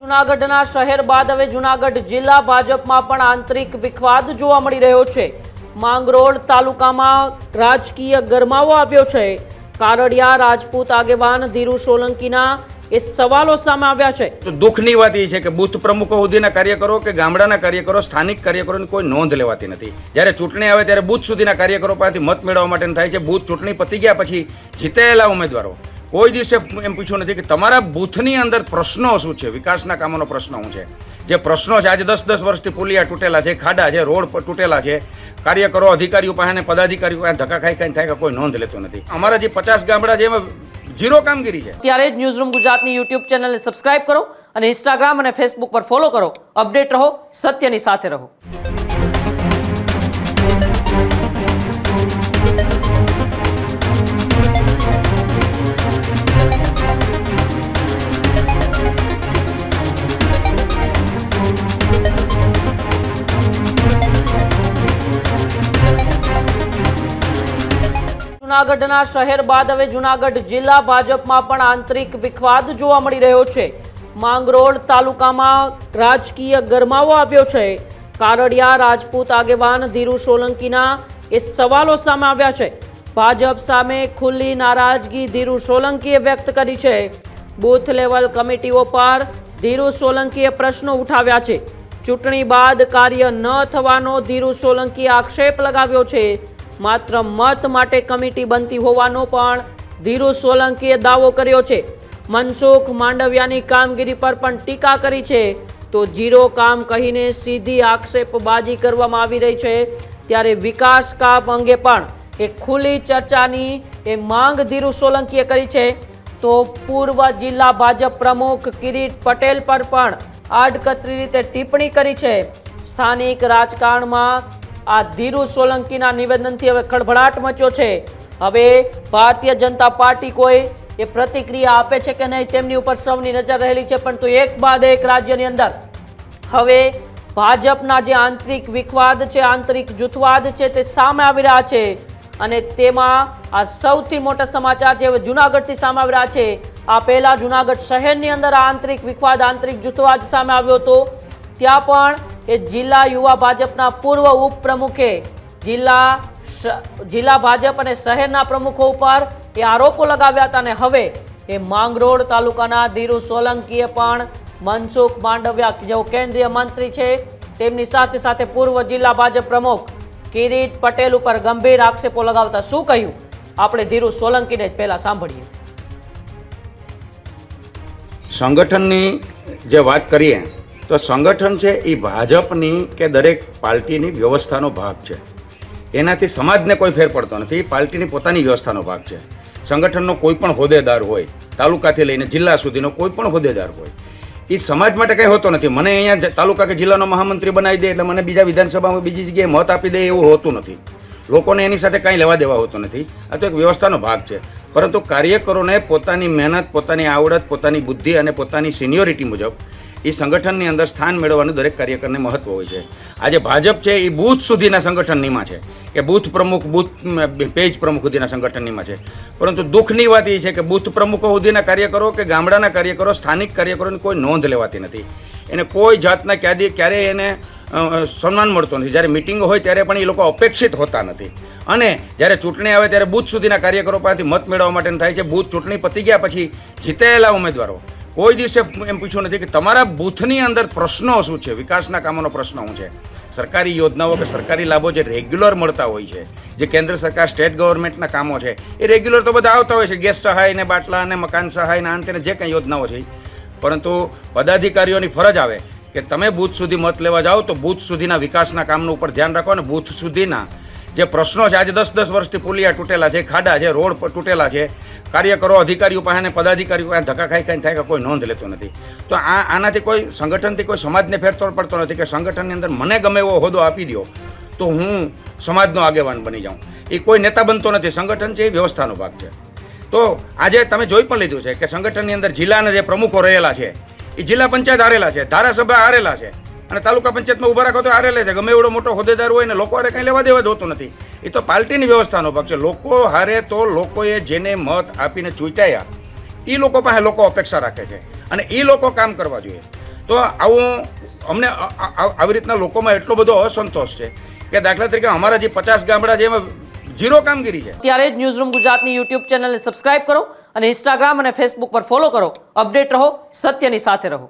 જૂનાગઢના શહેર બાદ હવે જૂનાગઢ જિલ્લા ભાજપમાં પણ આંતરિક વિખવાદ જોવા મળી રહ્યો છે। માંગરોળ તાલુકામાં રાજકીય ગરમાવો આવ્યો છે। કારડિયા રાજપૂત આગેવાન ધીરુ સોલંકીના એ સવાલો સામે આવ્યા છે। તો દુઃખની વાત એ છે કે બૂથ પ્રમુખો સુધીના કાર્યકરો કે ગામડાના કાર્યકરો સ્થાનિક કાર્યકરોની કોઈ નોંધ લેવાતી નથી। જ્યારે ચૂંટણી આવે ત્યારે બૂથ સુધીના કાર્યકરો પાસેથી મત મેળવવા માટે થાય છે। બૂથ ચૂંટણી પતી ગયા પછી જીતેલા ઉમેદવારો કોઈ દિવસે એમ પૂછ્યું નથી કે તમારા બૂથની અંદર પ્રશ્નો શું છે, વિકાસના કામોનો પ્રશ્ન શું છે। જે પ્રશ્નો છે આજે 10-10 વર્ષથી પુલિયા તૂટેલા છે, ખાડા છે, રોડ પર તૂટેલા છે, કાર્યકરો અધિકારીઓ પાસે અને પદાધિકારીઓ પાસે ધક્કા ખાઈ ખાઈને થાય કે કોઈ નોંધ લેતું નથી। અમારા જે 50 ગામડા છે એમાં ઝીરો કામગીરી છે। ત્યારે જ ન્યૂઝરૂમ ગુજરાતની યુટ્યુબ ચેનલને સબસ્ક્રાઇબ કરો અને ઇન્સ્ટાગ્રામ અને ફેસબુક પર ફોલો કરો। અપડેટ રહો, સત્યની સાથે રહો। જૂનાગઢના શહેર બાદ હવે જૂનાગઢ જિલ્લા ભાજપમાં પણ આંતરિક વિખવાદ જોવા મળી રહ્યો છે। માંગરોળ તાલુકામાં રાજકીય ગરમાવો આવ્યો છે। કારડિયા રાજપૂત આગેવાન ધીરુ સોલંકીના એ સવાલો સામે આવ્યા છે। ભાજપ સામે ખુલ્લી નારાજગી ધીરુ સોલંકીએ વ્યક્ત કરી છે। બૂથ લેવલ કમિટીઓ પર ધીરુ સોલંકીએ પ્રશ્નો ઉઠાવ્યા છે। ચૂંટણી બાદ કાર્ય ન થવાનો ધીરુ સોલંકીએ આક્ષેપ લગાવ્યો છે। માત્ર મત માટે કમિટી બનતી હોવાનો પણ ધીરુ સોલંકીએ દાવો કર્યો છે। મનસુખ માંડવિયાની કામગીરી પર પણ ટીકા કરી છે। તો ઝીરો કામ કહીને સીધી આક્ષેપબાજી કરવામાં આવી રહી છે। ત્યારે વિકાસ કામ અંગે પણ એક ખુલ્લી ચર્ચાની એ માંગ ધીરુ સોલંકીએ કરી છે। તો પૂર્વ જિલ્લા ભાજપ પ્રમુખ કિરીટ પટેલ પર પણ આડકતરી રીતે ટિપ્પણી કરી છે। સ્થાનિક રાજકારણમાં આ ધીરુ સોલંકીના નિવેદનથી હવે ખળભળાટ મચ્યો છે। હવે ભારતીય જનતા પાર્ટી કોઈ એ પ્રતિક્રિયા આપે છે કે નહીં તેમની ઉપર સૌની નજર રહેલી છે। પરંતુ એક બાદ એક રાજ્યની અંદર હવે ભાજપના જે આંતરિક વિખવાદ છે, આંતરિક જૂથવાદ છે તે સામે આવી રહ્યા છે। અને તેમાં આ સૌથી મોટા સમાચાર જે હવે જૂનાગઢથી સામે આવી રહ્યા છે। આ પહેલા જૂનાગઢ શહેરની અંદર આંતરિક વિખવાદ, આંતરિક જૂથવાદ સામે આવ્યો હતો। ત્યાં પણ એ જિલ્લા યુવા ભાજપના પૂર્વ ઉપપ્રમુખે જિલ્લા ભાજપ અને શહેરના પ્રમુખો ઉપર એ આરોપો લગાવ્યા હતા। અને હવે એ માંગરોળ તાલુકાના ધીરુ સોલંકીએ પણ મનસુખ માંડવિયા જેઓ કેન્દ્રીય મંત્રી છે તેમની સાથે સાથે પૂર્વ જિલ્લા ભાજપ પ્રમુખ કિરીટ પટેલ ઉપર ગંભીર આક્ષેપો લગાવતા શું કહ્યું આપણે ધીરુ સોલંકીને જ પહેલા સાંભળીએ। સંગઠનની જે વાત કરીએ તો સંગઠન છે એ ભાજપની કે દરેક પાર્ટીની વ્યવસ્થાનો ભાગ છે। એનાથી સમાજને કોઈ ફેર પડતો નથી। પાર્ટીની પોતાની વ્યવસ્થાનો ભાગ છે। સંગઠનનો કોઈ પણ હોદ્દેદાર હોય, તાલુકાથી લઈને જિલ્લા સુધીનો કોઈ પણ હોદ્દેદાર હોય, એ સમાજ માટે કંઈ હોતો નથી। મને અહીંયા તાલુકા કે જિલ્લાનો મહામંત્રી બનાવી દે એટલે મને બીજા વિધાનસભામાં બીજી જગ્યાએ મત આપી દે એવું હોતું નથી। લોકોને એની સાથે કાંઈ લેવા દેવા હોતો નથી। આ તો એક વ્યવસ્થાનો ભાગ છે। પરંતુ કાર્યકરોને પોતાની મહેનત, પોતાની આવડત, પોતાની બુદ્ધિ અને પોતાની સિનિયોરિટી મુજબ એ સંગઠનની અંદર સ્થાન મેળવવાનું દરેક કાર્યકરને મહત્વ હોય છે। આજે ભાજપ છે એ બૂથ સુધીના સંગઠનનીમાં છે કે બૂથ પ્રમુખ, બૂથ પેજ પ્રમુખ સુધીના સંગઠનનીમાં છે। પરંતુ દુઃખની વાત એ છે કે બૂથ પ્રમુખો સુધીના કાર્યકરો કે ગામડાના કાર્યકરો, સ્થાનિક કાર્યકરોની કોઈ નોંધ લેવાતી નથી। એને કોઈ જાતના ક્યારેય એને સન્માન મળતો નથી। જ્યારે મિટિંગ હોય ત્યારે પણ એ લોકો અપેક્ષિત હોતા નથી। અને જ્યારે ચૂંટણી આવે ત્યારે બૂથ સુધીના કાર્યકરો પાસેથી મત મેળવવા માટે થાય છે। બૂથ ચૂંટણી પતી ગયા પછી જીતેલા ઉમેદવારો કોઈ દિવસે એમ પૂછ્યું નથી કે તમારા બૂથની અંદર પ્રશ્નો શું છે, વિકાસના કામોનો પ્રશ્ન શું છે। સરકારી યોજનાઓ કે સરકારી લાભો જે રેગ્યુલર મળતા હોય છે, જે કેન્દ્ર સરકાર, સ્ટેટ ગવર્મેન્ટના કામો છે એ રેગ્યુલર તો બધા આવતા હોય છે। ગેસ સહાય ને બાટલા ને મકાન સહાય ને આને જે કંઈ યોજનાઓ છે, પરંતુ પદાધિકારીઓની ફરજ આવે કે તમે બૂથ સુધી મત લેવા જાઓ તો બૂથ સુધીના વિકાસના કામનું ઉપર ધ્યાન રાખો। અને બૂથ સુધીના જે પ્રશ્નો છે આજે 10-10 વર્ષથી પુલિયા તૂટેલા છે, ખાડા છે, રોડ પર તૂટેલા છે, કાર્યકરો અધિકારીઓ પાસે અને પદાધિકારીઓ પાસે ધક્કા ખાઈ ખાઈને થાય કે કોઈ નોંધ લેતું નથી। તો આનાથી કોઈ સંગઠનથી કોઈ સમાજને ફેરફાર પડતો નથી કે સંગઠનની અંદર મને ગમે એવો હોદ્દો આપી દો તો હું સમાજનો આગેવાન બની જાઉં। એ કોઈ નેતા બનતો નથી। સંગઠન છે એ વ્યવસ્થાનો ભાગ છે। તો આજે તમે જોઈ પણ લીધું છે કે સંગઠનની અંદર જિલ્લાના જે પ્રમુખો રહેલા છે એ જિલ્લા પંચાયત હારેલા છે, ધારાસભા હારેલા છે અને તાલુકા પંચાયતમાં ઊભા રાખો તો હારેલા છે। ગમે એવડો મોટો હોદ્દેદાર હોય ને લોકો હારે કંઈ લેવા દેવા જ હોતું નથી। એ તો પાર્ટીની વ્યવસ્થાનો ભાગ છે। લોકો હારે તો લોકોએ જેને મત આપીને ચૂંટાયા એ લોકો પાસે લોકો અપેક્ષા રાખે છે અને એ લોકો કામ કરવા જોઈએ। તો આવું અમને આવી રીતના લોકોમાં એટલો બધો અસંતોષ છે કે દાખલા તરીકે અમારા જે 50 ગામડા છે એમાં ઝીરો કામગીરી છે. ત્યારે જ ન્યૂઝરૂમ ગુજરાતની યુટ્યુબ ચેનલને સબસ્ક્રાઇબ કરો અને ઇન્સ્ટાગ્રામ અને ફેસબુક પર ફોલો કરો. અપડેટ રહો, સત્યની સાથે રહો.